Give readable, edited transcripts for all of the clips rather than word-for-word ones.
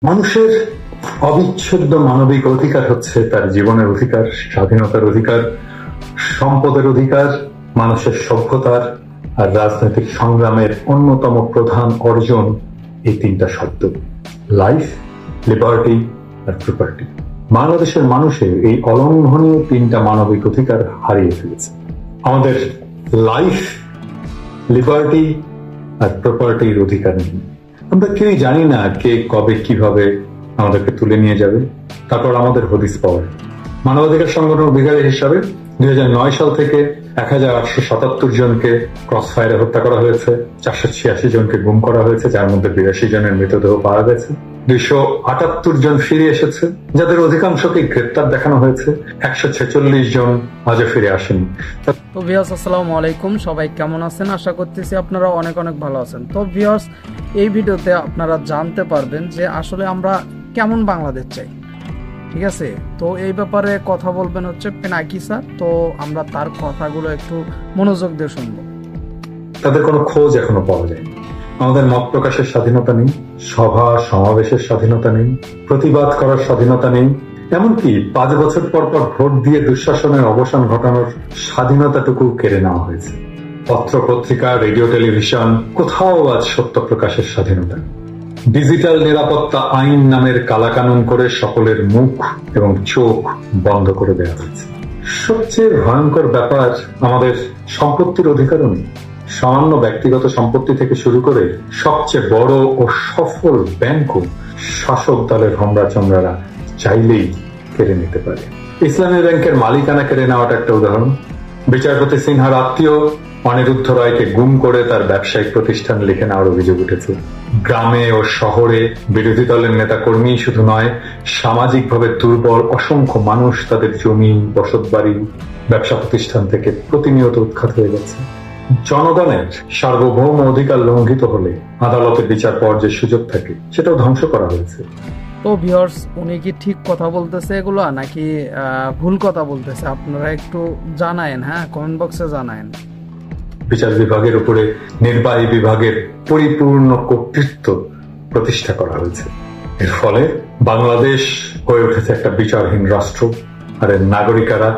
মানুষের অবিচ্ছেদ্য মানবিক অধিকার হচ্ছে তার জীবনের অধিকার, স্বাধীনতার অধিকার, সম্পদের অধিকার, মানুষের সভ্যতার আর রাজনৈতিক সংগ্রামের অন্যতম প্রধান অর্জন এই তিনটা শব্দ: লাইফ, লিবার্টি আর প্রপার্টি। বাংলাদেশের মানুষের এই অলঙ্ঘনীয় তিনটা মানবিক অধিকার হারিয়ে ফেলেছে। আমাদের লাইফ, লিবার্টি আর প্রপার্টির অধিকার নেই। আমরা কেউই জানি না কে কবে কিভাবে আমাদেরকে তুলে নিয়ে যাবে। তারপর আমাদের হদিস পাওয়ার মানবাধিকার সংগঠন অধিকারী হিসাবে 2009 সাল থেকে 1877 জনকে ক্রস ফায়ারে হত্যা করা হয়েছে, 486 জনকে গুম করা হয়েছে, যার মধ্যে 82 জনের মৃতদেহ পাওয়া গেছে, 278 জন ফিরে এসেছে, যাদের অধিকাংশকে গ্রেপ্তার দেখানো হয়েছে, 146 জন আজও ফিরে আসেনি। তো ভিউয়ার্স, আসসালামু আলাইকুম। সবাই কেমন আছেন? আশা করতেছি আপনারা অনেক অনেক ভালো আছেন। তো ভিউয়ার্স, এই ভিডিওতে আপনারা জানতে পারবেন যে আসলে আমরা কেমন বাংলাদেশ চাই, ঠিক আছে? তো এই ব্যাপারে কথা বলবেন হচ্ছে পিনাকি স্যার। তো আমরা তার কথাগুলো একটু মনোযোগ দিয়ে শুনবো। তাদের কোনো খোঁজ এখনো পাওয়া যায়নি। আমাদের মত প্রকাশের স্বাধীনতা নেই, সভা সমাবেশের স্বাধীনতা নেই, প্রতিবাদ করার স্বাধীনতা নেই, এমনকি 5 বছর পর পর ভোট দিয়ে দুঃশাসনের অবসান ঘটানোর স্বাধীনতাটুকু কেড়ে নেওয়া হয়েছে। পত্র পত্রিকা, রেডিও, টেলিভিশন, কোথাও আজ সত্য প্রকাশের স্বাধীনতা নেই। ডিজিটাল নিরাপত্তা আইন নামের কালাকানুন করে সকলের মুখ এবং চোখ বন্ধ করে দেওয়া হয়েছে। সবচেয়ে ভয়ঙ্কর ব্যাপার, আমাদের সম্পত্তির অধিকারও নেই। সামান্য ব্যক্তিগত সম্পত্তি থেকে শুরু করে সবচেয়ে বড় ও সফল ব্যাংকও শাসক দলের হোমরা চমড়ারা চাইলেই কেড়ে নিতে পারে। ইসলামী ব্যাংকের মালিকানা কেড়ে নেওয়াটা একটা উদাহরণ। বিচারপতি সিনহার আত্মীয় অনিরুদ্ধ রায়কে গুম করে তার ব্যবসায়িক প্রতিষ্ঠান লিখে নেওয়ার অভিযোগ উঠেছে। গ্রামে ও শহরে বিরোধী দলের নেতা কর্মী শুধু নয়, সামাজিকভাবে দুর্বল অসংখ্য মানুষ তাদের জমি, বসতবাড়ি, ব্যবসা প্রতিষ্ঠান থেকে প্রতিনিয়ত উৎখাত হয়ে যাচ্ছে। জনগণের সার্বভৌম অধিকার লঙ্ঘিত হলে আদালতে বিচার পাওয়ার যে সুযোগ থাকে, সেটাও ধ্বংস করা হয়েছে। তো ভিউয়ার্স, উনি কি ঠিক কথা বলতেছে এগুলো, নাকি ভুল কথা বলতেছে? আপনারা একটু জানায়েন, হ্যাঁ, কমেন্ট বক্সে জানায়েন। বিচার বিভাগের উপরে নির্বাহী বিভাগের পরিপূর্ণ কর্তৃত্ব প্রতিষ্ঠা করা হয়েছে। এর ফলে বাংলাদেশ হয়ে উঠেছে একটা বিচারহীন রাষ্ট্র, আর এর নাগরিকেরা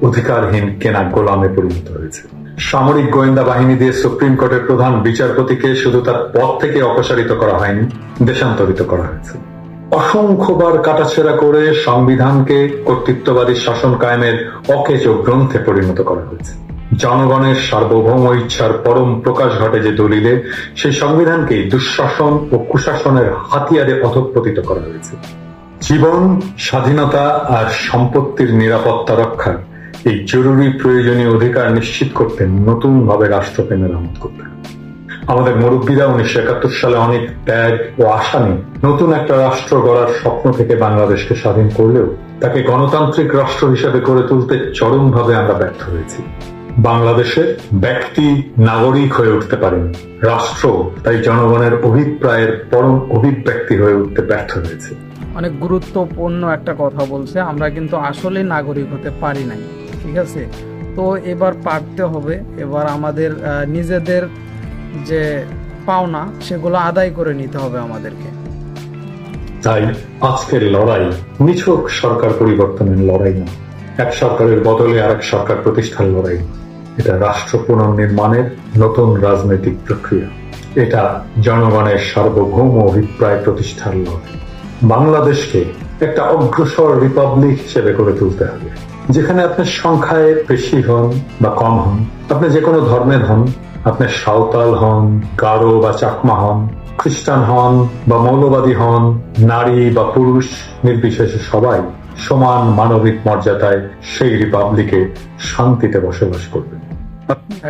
অধিকারহীন কেনা গোলামে পরিণত হয়েছে। সামরিক গোয়েন্দা বাহিনী দিয়ে সুপ্রিম কোর্টের প্রধান বিচারপতিকে শুধু তার পদ থেকে অপসারিত করা হয়নি, দেশান্তরিত করা হয়েছে। অসংখ্যবার কাটাছেঁড়া করে সংবিধানকে কর্তৃত্ববাদী শাসন কায়েমের অকেজ গ্রন্থে পরিণত করা হয়েছে। জনগণের সার্বভৌম ইচ্ছার পরম প্রকাশ ঘটে যে দলিলে, সেই সংবিধানকে দুঃশাসন ও কুশাসনের হাতিয়ারে অধঃপতিত করা হয়েছে। জীবন, স্বাধীনতা আর সম্পত্তির নিরাপত্তা রক্ষার এই জরুরি প্রয়োজনীয় অধিকার নিশ্চিত করতে নতুন ভাবে রাষ্ট্রপ্রেমের আমোদ করতে হবে। আমাদের মুরব্বীরা 1971 সালে অনেক ত্যাগ ও আশা নিয়ে নতুন একটা রাষ্ট্র গড়ার স্বপ্ন থেকে বাংলাদেশকে স্বাধীন করলেও তাকে গণতান্ত্রিক রাষ্ট্র হিসেবে গড়ে তুলতে চরমভাবে আমরা ব্যর্থ হয়েছি। বাংলাদেশের ব্যক্তি নাগরিক হয়ে উঠতে পারেনি, রাষ্ট্র তাই জনগণের অভিপ্রায়ের পরম অভিব্যক্তি হয়ে উঠতে ব্যর্থ হয়েছে। অনেক গুরুত্বপূর্ণ একটা কথা বলছে, আমরা কিন্তু আসলে নাগরিক হতে পারি নাই, ঠিক আছে? তো এবার পারতে হবে, এবার আমাদের নিজেদের যে পাওনা সেগুলো আদায় করে নিতে হবে আমাদেরকে। তাই আজকের লড়াই নিছক সরকার পরিবর্তনের লড়াই না, এক সরকারের বদলে আরেক সরকার প্রতিষ্ঠার লড়াই। এটা রাষ্ট্র পুনর্নির্মাণের নতুন রাজনৈতিক প্রক্রিয়া। এটা জনগণের সার্বভৌম অভিপ্রায় প্রতিষ্ঠার লড়াই। বাংলাদেশকে একটা অগ্রসর রিপাবলিক হিসেবে গড়ে তুলতে হবে, যেখানে আপনার সংখ্যায় বেশি হন বা কম হন, আপনি যে কোনো ধর্মের হন, আপনি সাঁওতাল হন, গারো বা চাকমা হন, খ্রিস্টান হন বা মৌলবাদী হন, নারী বা পুরুষ নির্বিশেষে সবাই সমান মানবিক মর্যাদায় সেই রিপাবলিকে শান্তিতে বসবাস করবেন।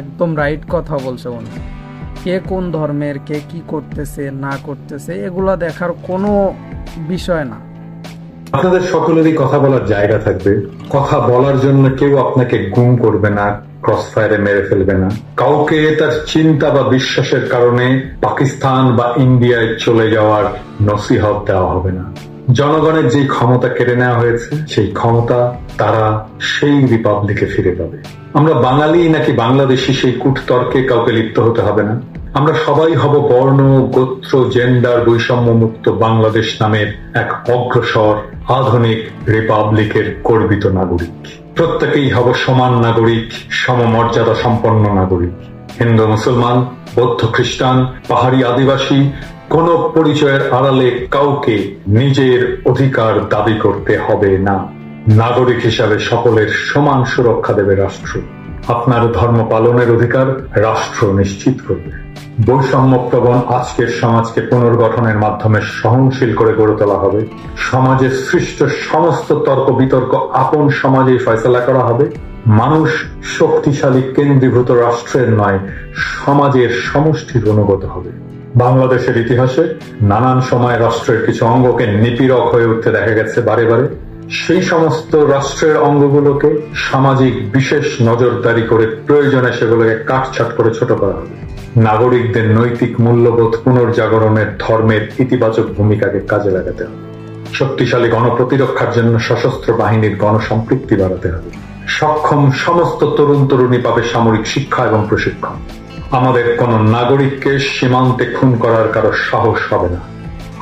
একদম রাইট কথা বলছে উনি। কে কোন ধর্মের, কে কি করতেছে না করতেছে, এগুলা দেখার কোনো বিষয় না। আপনাদের সকলেরই কথা বলার জায়গা থাকবে। কথা বলার জন্য কেউ আপনাকে গুম করবে না, ক্রস ফায়ারে মেরে ফেলবে না। কাউকে তার চিন্তা বা বিশ্বাসের কারণে পাকিস্তান বা ইন্ডিয়ায় চলে যাওয়ার নসিহত দেওয়া হবে না। জনগণের যে ক্ষমতা কেড়ে নেওয়া হয়েছে, সেই ক্ষমতা তারা সেই রিপাবলিকে ফিরে পাবে। আমরা বাঙালি নাকি বাংলাদেশি সেই কূটতর্কে কাউকে লিপ্ত হতে হবে না। আমরা সবাই হব বর্ণ, গোত্র, জেন্ডার বৈষম্য মুক্ত বাংলাদেশ নামের এক অগ্রসর আধুনিক রিপাবলিকের গর্বিত নাগরিক। প্রত্যেকেই হব সমান নাগরিক, সমমর্যাদা সম্পন্ন নাগরিক। হিন্দু, মুসলমান, বৌদ্ধ, খ্রিস্টান, পাহাড়ি, আদিবাসী, কোন পরিচয়ের আড়ালে কাউকে নিজের অধিকার দাবি করতে হবে না। নাগরিক হিসাবে সকলের সমান সুরক্ষা দেবে রাষ্ট্র। আপনার ধর্ম পালনের অধিকার রাষ্ট্র নিশ্চিত করবে। বৈষম্যপ্রবণ আজকের সমাজকে পুনর্গঠনের মাধ্যমে সহনশীল করে গড়ে তোলা হবে। সমাজে সৃষ্ট সমস্ত তর্ক বিতর্ক আপন সমাজেই ফয়সালা করা হবে। মানুষ শক্তিশালী কেন্দ্রীভূত রাষ্ট্রের নয়, সমাজের সমষ্টির অনুগত হবে। বাংলাদেশের ইতিহাসে নানান সময় রাষ্ট্রের কিছু অঙ্গকে নিপীড়ক হয়ে উঠতে দেখা গেছে বারে বারে। সেই সমস্ত রাষ্ট্রের অঙ্গগুলোকে সামাজিক বিশেষ নজরদারি করে প্রয়োজনে সেগুলোকে কাটছাট করে ছোট করা হবে। নাগরিকদের নৈতিক মূল্যবোধ পুনর্জাগরণের ধর্মের ইতিবাচক ভূমিকাকে কাজে লাগাতে হবে। শক্তিশালী গণপ্রতিরক্ষার জন্য সশস্ত্র বাহিনীর গণসম্পৃক্তি বাড়াতে হবে। সক্ষম সমস্ত তরুণ তরুণী পাবে সামরিক শিক্ষা এবং প্রশিক্ষণ। আমাদের কোন নাগরিককে সীমান্তে খুন করার কারো সাহস হবে না।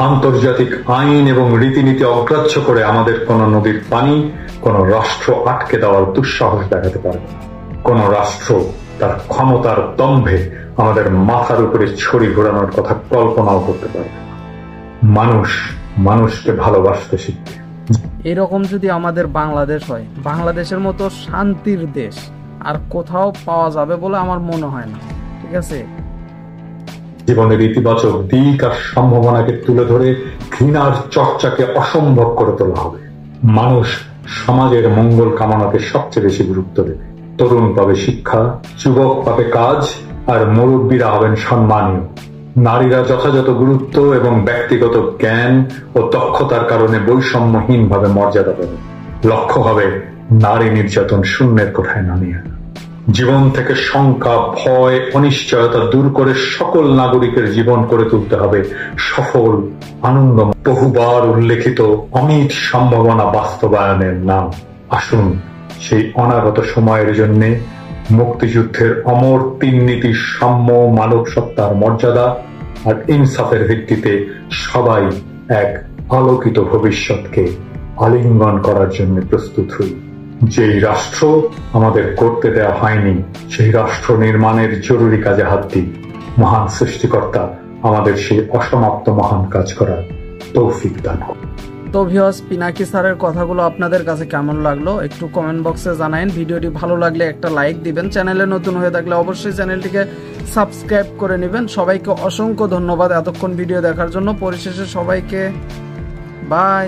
আন্তর্জাতিক আইন এবং রীতিনীতি অগ্রাহ্য করে আমাদের কোন নদীর পানি কোন রাষ্ট্র আটকে দেওয়ার দুঃসাহস দেখাতে পারবে না। কোন রাষ্ট্র তার ক্ষমতার দম্ভে আমাদের মাথার উপরে ছড়ি ঘোরানোর কথা কল্পনাও করতে পারবে না। মানুষ মানুষকে ভালোবাসতে শিখবে। এরকম যদি আমাদের বাংলাদেশ হয়, বাংলাদেশের মতো শান্তির দেশ আর কোথাও পাওয়া যাবে বলে আমার মনে হয় না। ঠিক আছে, জীবনের ইতিবাচক দিক আর সম্ভাবনাকে তুলে ধরে ঘৃণার চর্চাকে অসম্ভব করে তোলা হবে। মানুষ সমাজের মঙ্গল কামনাকে সবচেয়ে বেশি গুরুত্ব দেবে। তরুণ পাবে শিক্ষা, যুবক পাবে কাজ, আর মুরব্বীরা হবেন সম্মানীয়। নারীরা যথাযথ গুরুত্ব এবং ব্যক্তিগত জ্ঞান ও দক্ষতার কারণে বৈষম্যহীনভাবে মর্যাদা পাবে। লক্ষ্য হবে নারী নির্যাতন শূন্যের কোঠায় নামিয়ে আনা। জীবন থেকে শঙ্কা, ভয়, অনিশ্চয়তা দূর করে সকল নাগরিকের জীবন করে তুলতে হবে সফল, আনন্দময়। বহুবার উল্লেখিত অমিত সম্ভাবনা বাস্তবায়নের নাম। আসুন সেই অনাগত সময়ের জন্য মুক্তিযুদ্ধের অমর ৩ নীতি সাম্য, মানব সত্তার মর্যাদা আর ইনসাফের ভিত্তিতে সবাই এক আলোকিত ভবিষ্যৎকে আলিঙ্গন করার জন্য প্রস্তুত হই। যেই রাষ্ট্র আমাদের করতে দেওয়া হয়নি, সেই রাষ্ট্র নির্মাণের জরুরি কাজে হাত দিই। মহান সৃষ্টিকর্তা আমাদের সেই অসমাপ্ত মহান কাজ করার তৌফিক দান করুন। তো ভিউয়ার্স, পিনাকি স্যারের কথাগুলো আপনাদের কাছে কেমন লাগলো একটু কমেন্ট বক্সে জানাবেন। ভিডিওটি ভালো লাগলে একটা লাইক দিবেন। চ্যানেলে নতুন হয়ে থাকলে অবশ্যই চ্যানেলটিকে সাবস্ক্রাইব করে নেবেন। সবাইকে অসংখ্য ধন্যবাদ এতক্ষণ ভিডিও দেখার জন্য। পরিশেষে সবাইকে বাই।